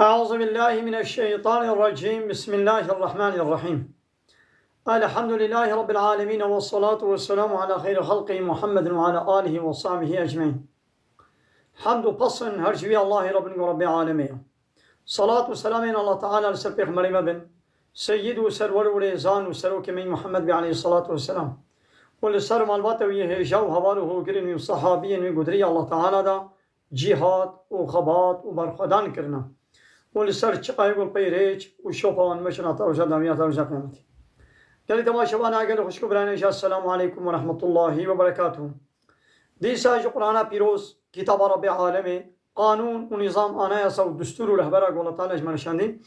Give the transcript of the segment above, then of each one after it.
أعوذ بالله من الشيطان الرجيم. بسم الله الرحمن الرحيم. الحمد لله رب العالمين، والصلاة والسلام على خير خلقه محمد وعلى آله وصحبه أجمعين. حمد وبصن هرجوي الله رب العالمين. صلاة وسلام الله تعالى لسبح مريم بن سيد وسرور وريزان وسروك من محمد عليه الصلاة والسلام، والسر مالبات ويهجاو هواله قرن وصحابين وقدري الله تعالى دا جهاد وخبات وبرخدان كرنا، والسر چقای گل پیریج و شوپان مشنات و جدامیات و جقیمتی. گلی تماشاوان اگر خوشکو برانیش السلام علیکم و رحمت الله و برکاته. دیسا جو قرآن پیروز کتاب رب عالمی قانون و نظام آنایسا و دستور و رهبره گولتان اجمنشاندی.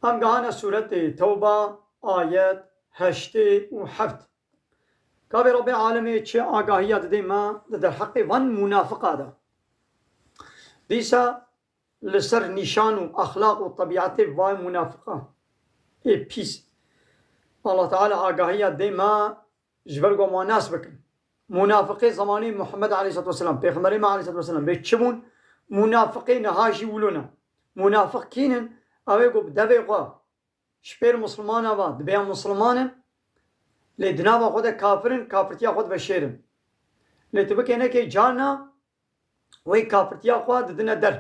هم گهان سورت توبه آیت 8 و 7 که رب عالمی چه آگاهیات دیما در حق ون منافقه ده. دیسا لسر نشان و اخلاق و طبیعت وای منافقه ای پیس الله تعالی آگاهیت دیما جبرگو ماناس بکن. منافقه زمانی محمد علیه السلام پیغمبر ما علیه السلام به چمون منافقه نهاجی ولونا منافق کینن اوه گو دوی قوا شپیر مسلمان آوا دبیا مسلمانن لیدناوا خود کافرن کافرتیا خود بشیرن لیتبکنه که جانا وی کافرتیا خود ددنه در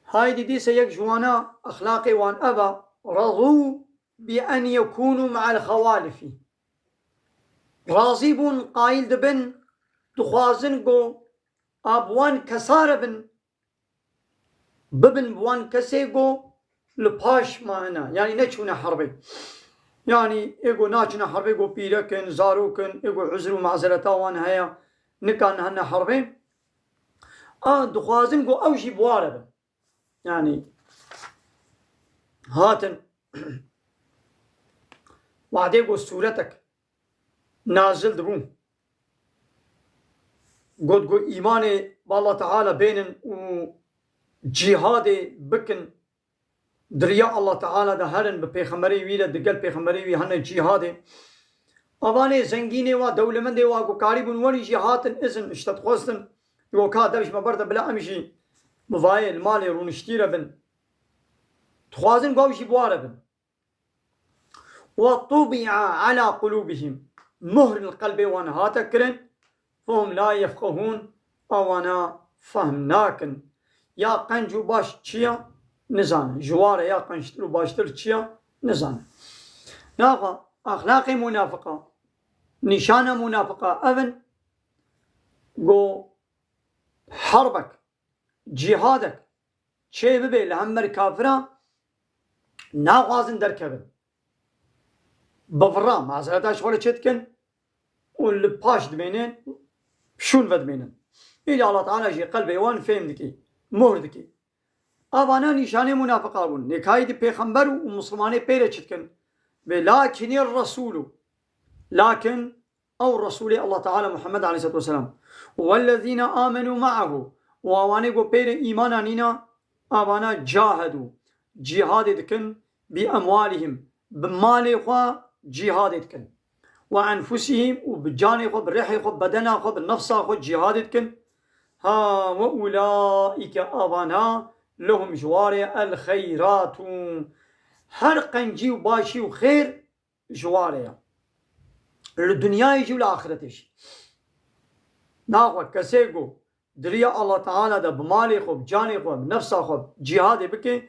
هاي ديسا يك جوانا أخلاقي وان أبا رضوا بأن يكونوا مع الخوالف راضيبون قايل دبن تخوازن قو أبوان كسار ببن بوان كسي قو لباش معنا يعني نچونا حربي يعني إيقو ناچنا حربي قو بيركن زاروكن إيقو عزرو معزلتا وان هيا نكان هنا حربي دخوازن قو أوجي بواربن يعني هاتن وعدي قو سورتك نازل دبون قو إيماني بالله تعالى بين جهاد بكن درياء الله تعالى ده هرن بپیغمبری ویل دگل پیغمبری وی هن جهاد اواني زنگيني و دولمندي و قو قاربون وني جهاتن اذن اشتت خوستن قو كادرش مبرد بلا امشي مفايل مالي رونشتيرة بن تخوازن قوشي بوارة بن وطبع على قلوبهم مهر القلب وانا هاتكرن فهم لا يفقهون وانا فهمناكن يا قنجو باش چيا نزان جوارة يا قنجتلو باشتر چيا نزان ناقا اخلاق منافقة نشانة منافقة اذن قو حربك جهادك چه ببه لهمر کافرا ناغازن درکبن بفرا معذرتا شغل چتکن واللي باش دمينين شون ودمينين إلي الله تعالى جي قلبي وان فهم دكي مهر دكي أبانا نشاني منافقا بون نكاي دي پیغمبر ومسلماني پيره چتكن ولكن الرسول لكن أو رسول الله تعالى محمد عليه الصلاة والسلام والذين آمنوا معه وآواني قو بير إيمانا نينا آوانا جاهدوا جهاد دكن بأموالهم بمالي خوا جهاد دكن وأنفسهم وبجاني خوا بريحي خوا بدنا خوا بالنفسا خوا جهاد دكن ها وأولئك آوانا لهم جواري الخيرات هر قنجي وباشي وخير جواري الدنيا يجي والآخرتش ناخوا كسيقو دريا الله تعالى ده بمالي خوب جاني خوب نفسا خوب جهاد بكي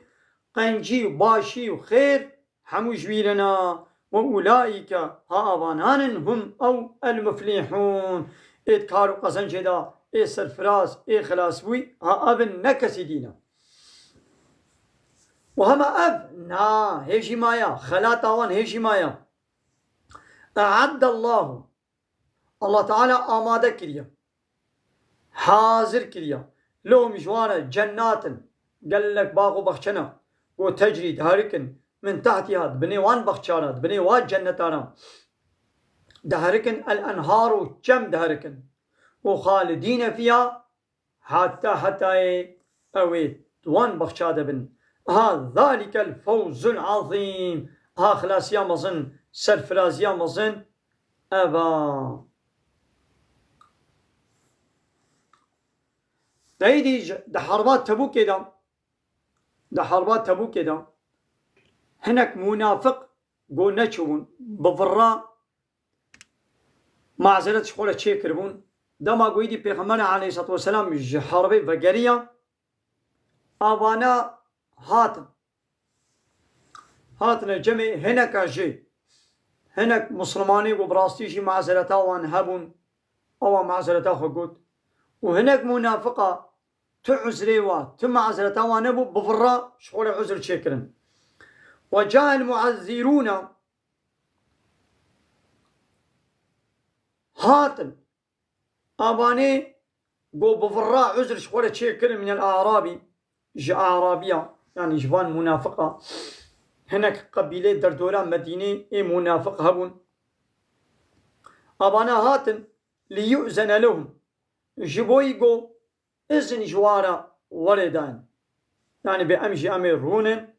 قنجي وباشي وخير همو جويلنا وأولئك هاوانان هم أو المفلحون إدكارو قسن جدا إيه سرفراز إيه خلاص بوي ها أبن نكسي دينا وهما أب نا هيجي مايا خلاتاوان هيجي مايا أعد الله تعالى آماده كريا حاضر كريا لهم جوانا جنات قال لك باغو بخشنا وتجري دهركن من تحتها بنيوان بخشانات بنيوان جنتانا دهركن الأنهار وجم دهركن وخالدين فيها حتى اويت وان بخشادة بن ذلك الفوز العظيم خلاص يا مزن سرفراز يا مزن أبا دایدی ده حربات تبوک ایدم ده حربات تبوك ده هناك منافق قو نچوبون بفرا معزلت شخولة چه کربون دما قويدي پیغمبر عليه الصلاة والسلام حربي وقرية آوانا هاتنا جمع هناك جي هناك مسلماني وبراستيشي معزلتا وان هبون او معزلتا خقود وهناك منافقة تعزريوا تمعزلتا وان هبو بفرا شخولة عزر شكرا وجاء المعذرون هاتن آباني قو بفرا عزر شخولة شكرا من الأعرابي جاء أعرابية يعني جبان منافقة هناك قبيلة دردورة مدينة منافق هبون أبانا هاتن ليؤذن لهم جبويقو إذن جوارا وردان يعني بأمجي أمير رونن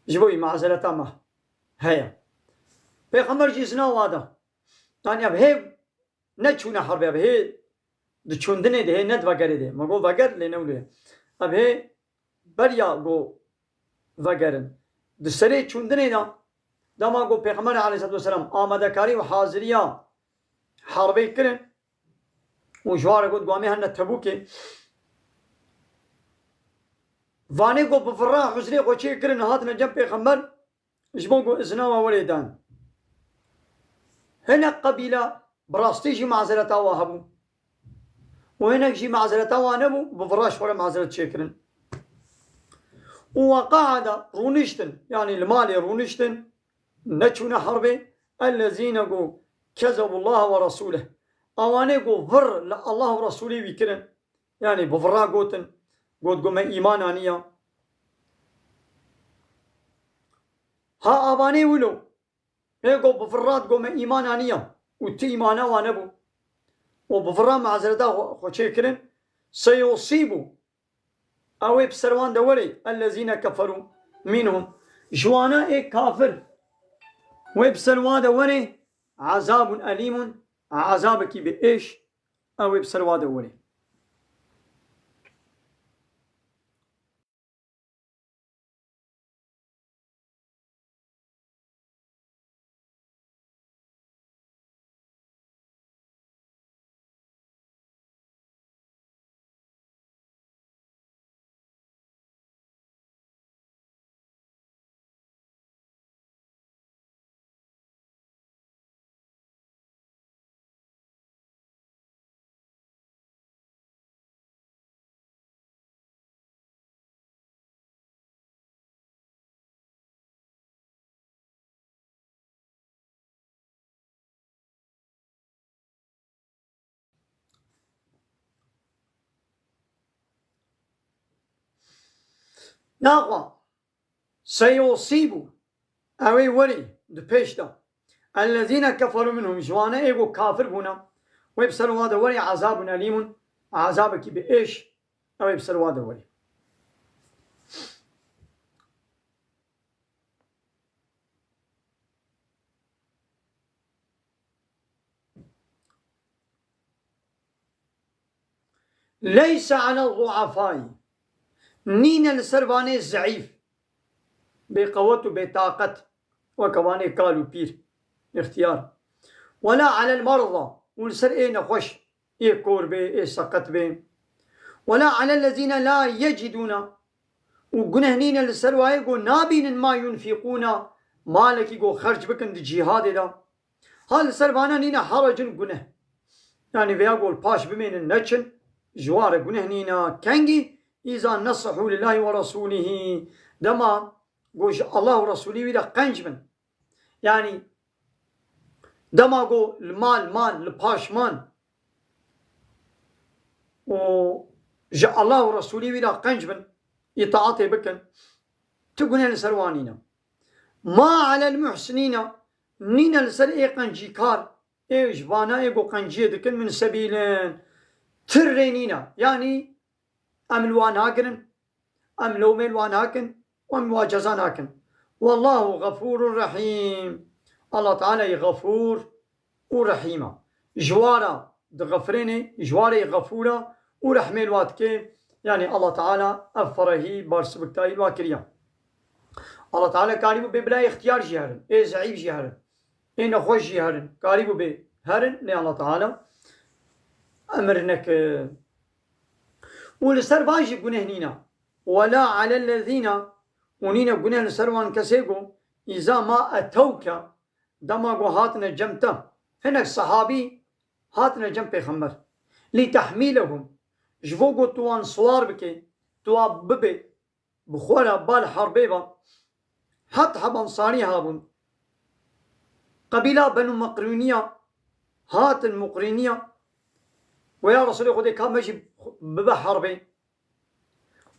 جبوي معزلتا ما هيا بيغمبر جيزنا وادا يعني أب هي نچونا حربي أب هي دچوندنه ده ند وگره ده مگو وگر لنولوه أب هي بريا گو وگرن دسره چوندنه دا دما گو پیغمبر علیه الصلاة والسلام آمده کاری و حاضریا حربی کرن و جوار گود گوامی هنه تبوکه وانه گو بفرا حزری گو چه کرن هاتنا جب پیغمبر جبو گو ازنا و ولیدان هنه قبیله براستی جی معذرتا وهبو و هنه جی معذرتا وانبو بفراش ولا معذرت چه کرن وقعد رونشتن يعني المالي رونشتن نچون حربي الذين قو كذبوا الله ورسوله اواني قو فر الله ورسوله بكرن يعني بفرا قوتن قوت قو ما ايمان آنيا ها اواني ولو هي قو بفرات قو ما ايمان آنيا وتي ايمانا وانبو وبفرا معزردا خوشي كرن سيصيبوا أو بسروان دوري الذين كفروا منهم جوانا كافر وبسروان دوري عذاب أليم عذابك بإيش أو بسروان دوري ناقوا سيصيبوا أوي ولي دبيش دا الذين كفروا منهم جوانا إيقو كافر هنا ويبسلوا هذا ولي عذاب أليم عذابك بإيش أو يبسلوا هذا ولي ليس على الضعفاء نين السرباني الزعيف بقوة بطاقة وكواني قالوا بير اختيار ولا على المرضى والسر نخوش كوربي سقط بي ولا على الذين لا يجدون وقنهنين السرواي يقول نابين ما ينفقون مالك يقول خرج بكن دي جهاد دا هل سربانا نينا حرج قنه يعني بيقول باش بمين النجن جوار قنهنينا كنجي إذا نصحوا لله ورسوله دما قوش الله ورسوله ولا قنجمن يعني دما قو المال مان الباش مان وجاء الله ورسوله ولا قنجمن يتعاطي بكن تقولين السروانينا ما على المحسنين نين السر قنجيكار ايش بانا ايقو قنجي دكن من سبيلين ترينينا يعني أملوان هاكن أملومين وان هاكن ومواجزان هاكن والله غفور رحيم الله تعالى غفور ورحيمة جوارا دغفريني جواري غفورة ورحمة الواتكي يعني الله تعالى أفرهي بارس بكتاي الواكريا الله تعالى كاريبو ببلا اختيار جهرن إيه زعيب جهرن إيه نخوش جهرن كاريبو بهرن ني الله تعالى أمرنك ولسر باجي قنهنينا ولا على الذين ونينا قنه لسروان كسيقو إذا ما أتوك دماغو هاتنا جمتا هناك صحابي هاتنا جم پیغمبر لتحميلهم جفوقو توان صوار بكي توان ببي بخورا بال حربي با حتى حبان صاني هابون قبيلة بنو مقرونية هاتن مقرونية ويا رسول خدي كان ماشي ببا حربي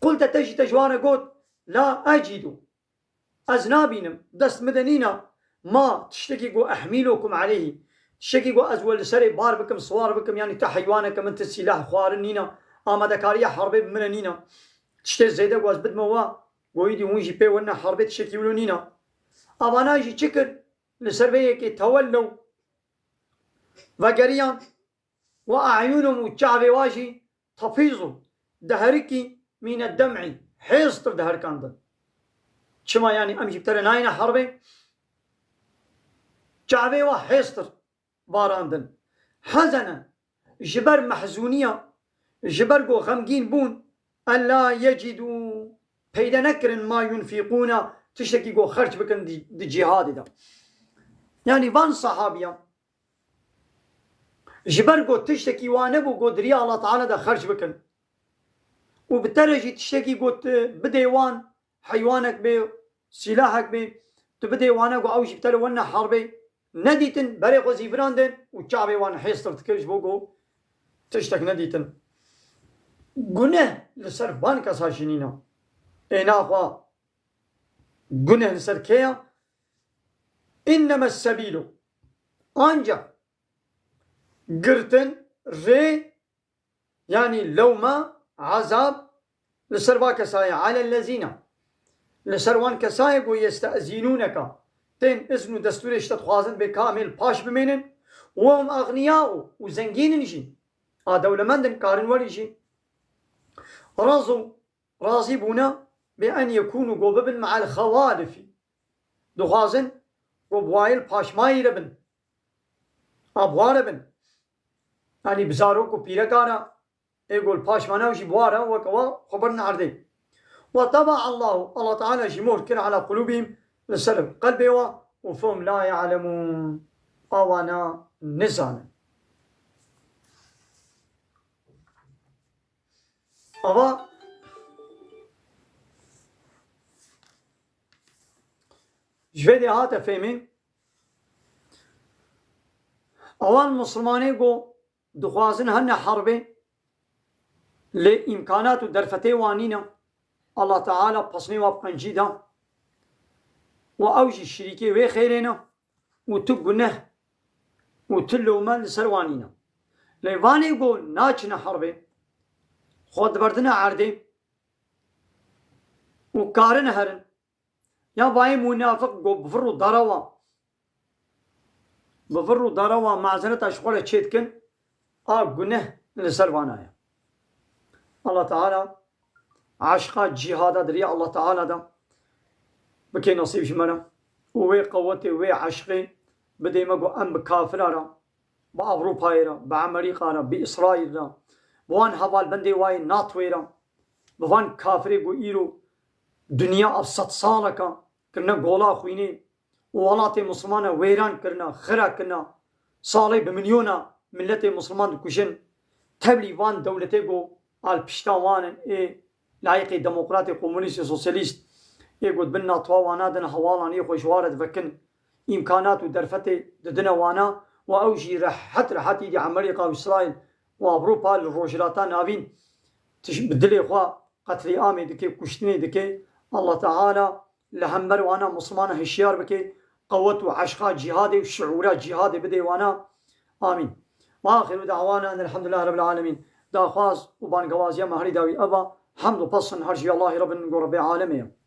قلت تجي تجوانا قلت لا أجد أزنابينم دست مدنينا ما تشتكي قو أحملكم عليه تشتكي قو أزول سري بار بكم صوار بكم يعني تحيوانكم انت السلاح خوارنينا آماده كاريا حربي بمنانينا تشتي زيدا قو أزبد موا قويدي ونجي بي ونا حربي تشتكي ولونينا أبانا يجي تشكر لسربيه كي تولوا وقريان وأعينهم وشعبي واجي تفيضوا دهركي من الدمع حيصتر دهر كاندن شما يعني أمشي بترى ناينا حربي شعبي وحيصتر باراندن حزنا جبر محزونية جبر قو غمجين بون ألا يجدوا بيدا نكرن ما ينفقون تشتكي قو خرج بكن دي جهاد دا يعني وان صحابيا جبر قو تشتكي وانبو قو دريا الله تعالى دا خرج بكن وبالترجي تشتكي قو بديوان حيوانك بي سلاحك بي تبدي وانا قو اوجي بتالي وانا حربي نديتن بريقو زيفراندن وشعبي وانا حيصتر تكرش بوقو تشتك نديتن قنه لسر بانكا ساشنينا اينا اخوا قنه لسر كيا انما السبيل انجا قرتن ري يعني لوما عذاب لسر باكا سايا على الذين لسروان كسايق ويستأذنونك تين إذن دستور اشتدخوازن بكامل باش بمينن وهم أغنياء وزنجين نجي دولة مندن كارن وليجي راضي بونا بأن يكونوا قوببن مع الخوالف دخوازن وبوايل باش ما يربن أبواربن يعني بزاروك وبيركانا يقول باش ما نوشي بوارا وكوا خبرنا عردي وطبع الله تعالى جمهور كن على قلوبهم لسلم قلبي وفهم لا يعلمون أوانا نزانا أوا جفيدي هاتا فهمين أوان مسلماني قو دخوازن هن حربي لإمكانات درفتي وانينا الله تعالى بصني وابقنجي دا وأوجي الشريكي وي خيرنا وتقنه وتلو من سروانينا ليفاني يقول ناچنا حربي خود بردنا عردي وكارن هرن يا باي منافق قو بفرو ضروا معزنة أشغل تشيتكن قنه لسروانايا الله تعالى عشقا جهادا دريا الله تعالى دا بكي نصيب شمنا ووي قوتي ووي عشقي بدي مقو أم بكافرة را بأوروبا را بأمريكا را بإسرائيل را بوان حوال بندي واي ناتوي را بوان كافري قو إيرو دنيا أفسد صالكا كرنا قولا خويني وولاتي مسلمان ويران كرنا خرا كرنا صالي بمليونا ملتي مسلمان كوشن تبلي وان دولتي قو البشتاوان لايقي ديمقراطي كومونيست سوسياليست يقول بنا طوا وانا دنا حوالان يخو جوارد فكن امكانات ودرفتي دنا وانا واوجي رحت يدي امريكا واسرائيل واوروبا الروجلاتان نافين بدلي خوا قتل عامي دكي كشتني دكي الله تعالى لهمر وانا مسلمان هشيار بكي قوت وعشقات جهادي وشعورات جهادي بدي وانا امين واخر دعوانا ان الحمد لله رب العالمين دا خواز وبان قوازيا مهري داوي ابا حمد وبصن هرجي الله رب العالمين